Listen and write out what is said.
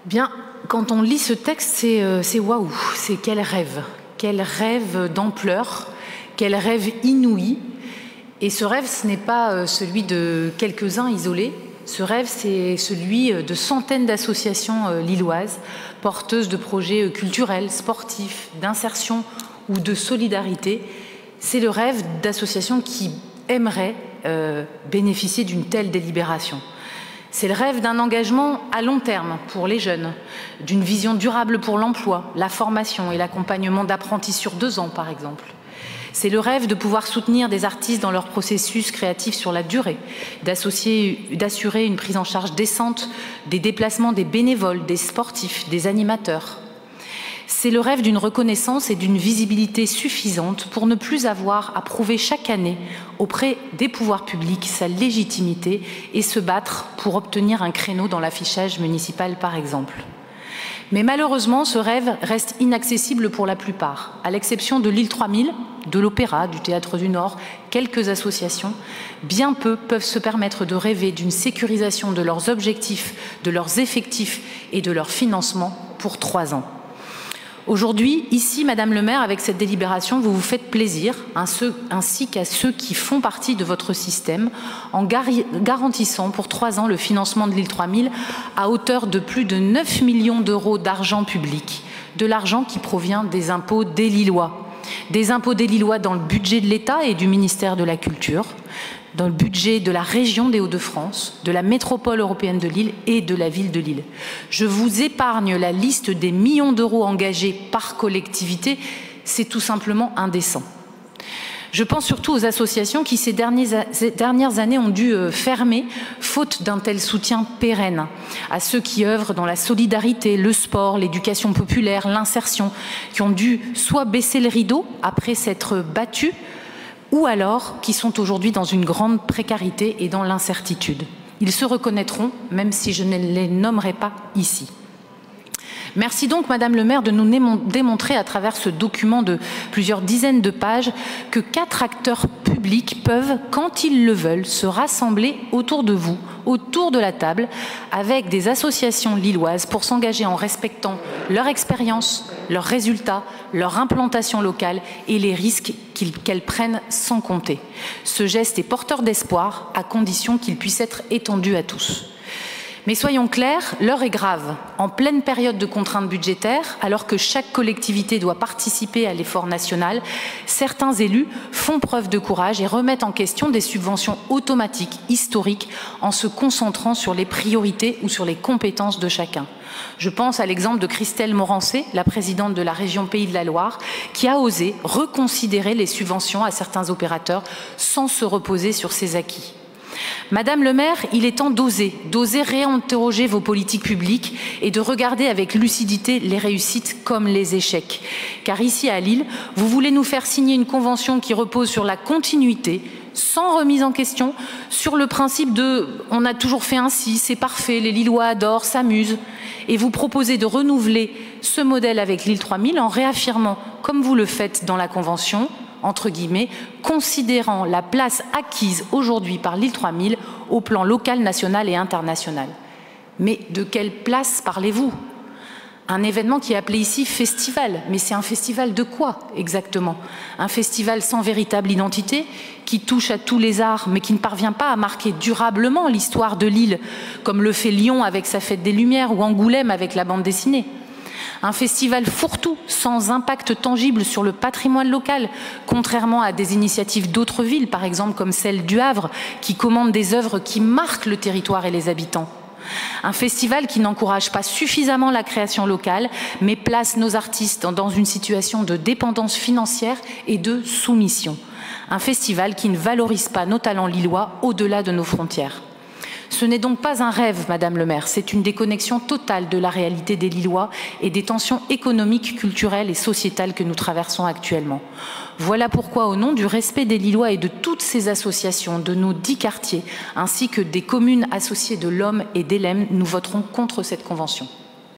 Bien, quand on lit ce texte, c'est waouh, c'est quel rêve d'ampleur, quel rêve inouï. Et ce rêve, ce n'est pas celui de quelques-uns isolés, ce rêve, c'est celui de centaines d'associations lilloises, porteuses de projets culturels, sportifs, d'insertion ou de solidarité. C'est le rêve d'associations qui aimeraient bénéficier d'une telle délibération. C'est le rêve d'un engagement à long terme pour les jeunes, d'une vision durable pour l'emploi, la formation et l'accompagnement d'apprentis sur 2 ans, par exemple. C'est le rêve de pouvoir soutenir des artistes dans leur processus créatif sur la durée, d'assurer une prise en charge décente des déplacements des bénévoles, des sportifs, des animateurs. C'est le rêve d'une reconnaissance et d'une visibilité suffisante pour ne plus avoir à prouver chaque année auprès des pouvoirs publics sa légitimité et se battre pour obtenir un créneau dans l'affichage municipal, par exemple. Mais malheureusement, ce rêve reste inaccessible pour la plupart, à l'exception de l'île 3000, de l'Opéra, du Théâtre du Nord, quelques associations. Bien peu peuvent se permettre de rêver d'une sécurisation de leurs objectifs, de leurs effectifs et de leur financement pour 3 ans. Aujourd'hui, ici, Madame le maire, avec cette délibération, vous vous faites plaisir, ainsi qu'à ceux qui font partie de votre système, en garantissant pour 3 ans le financement de l'île 3000 à hauteur de plus de 9 millions d'euros d'argent public, de l'argent qui provient des impôts des Lillois. Des impôts des Lillois dans le budget de l'État et du ministère de la Culture, dans le budget de la région des Hauts-de-France, de la métropole européenne de Lille et de la ville de Lille. Je vous épargne la liste des millions d'euros engagés par collectivité, c'est tout simplement indécent. Je pense surtout aux associations qui, ces dernières années, ont dû fermer, faute d'un tel soutien pérenne, à ceux qui œuvrent dans la solidarité, le sport, l'éducation populaire, l'insertion, qui ont dû soit baisser le rideau après s'être battus, ou alors qui sont aujourd'hui dans une grande précarité et dans l'incertitude. Ils se reconnaîtront, même si je ne les nommerai pas ici. Merci donc, Madame le maire, de nous démontrer à travers ce document de plusieurs dizaines de pages que 4 acteurs publics peuvent, quand ils le veulent, se rassembler autour de vous, autour de la table, avec des associations lilloises pour s'engager en respectant leur expérience, leurs résultats, leur implantation locale et les risques qu'elles prennent sans compter. Ce geste est porteur d'espoir, à condition qu'il puisse être étendu à tous. Mais soyons clairs, l'heure est grave. En pleine période de contraintes budgétaires, alors que chaque collectivité doit participer à l'effort national, certains élus font preuve de courage et remettent en question des subventions automatiques, historiques, en se concentrant sur les priorités ou sur les compétences de chacun. Je pense à l'exemple de Christelle Morancé, la présidente de la région Pays de la Loire, qui a osé reconsidérer les subventions à certains opérateurs sans se reposer sur ses acquis. Madame le maire, il est temps d'oser réinterroger vos politiques publiques et de regarder avec lucidité les réussites comme les échecs. Car ici à Lille, vous voulez nous faire signer une convention qui repose sur la continuité, sans remise en question, sur le principe de « on a toujours fait ainsi, c'est parfait, les Lillois adorent, s'amusent ». Et vous proposez de renouveler ce modèle avec l'île 3000 en réaffirmant, comme vous le faites dans la convention, entre guillemets, considérant la place acquise aujourd'hui par l'île 3000 au plan local, national et international. Mais de quelle place parlez-vous? Un événement qui est appelé ici festival, mais c'est un festival de quoi exactement? Un festival sans véritable identité, qui touche à tous les arts, mais qui ne parvient pas à marquer durablement l'histoire de Lille, comme le fait Lyon avec sa Fête des Lumières ou Angoulême avec la bande dessinée. Un festival fourre-tout, sans impact tangible sur le patrimoine local, contrairement à des initiatives d'autres villes, par exemple comme celle du Havre, qui commande des œuvres qui marquent le territoire et les habitants. Un festival qui n'encourage pas suffisamment la création locale, mais place nos artistes dans une situation de dépendance financière et de soumission. Un festival qui ne valorise pas nos talents lillois au-delà de nos frontières. Ce n'est donc pas un rêve, Madame le maire, c'est une déconnexion totale de la réalité des Lillois et des tensions économiques, culturelles et sociétales que nous traversons actuellement. Voilà pourquoi, au nom du respect des Lillois et de toutes ces associations, de nos 10 quartiers, ainsi que des communes associées de l'Homme et d'Hélène, nous voterons contre cette convention.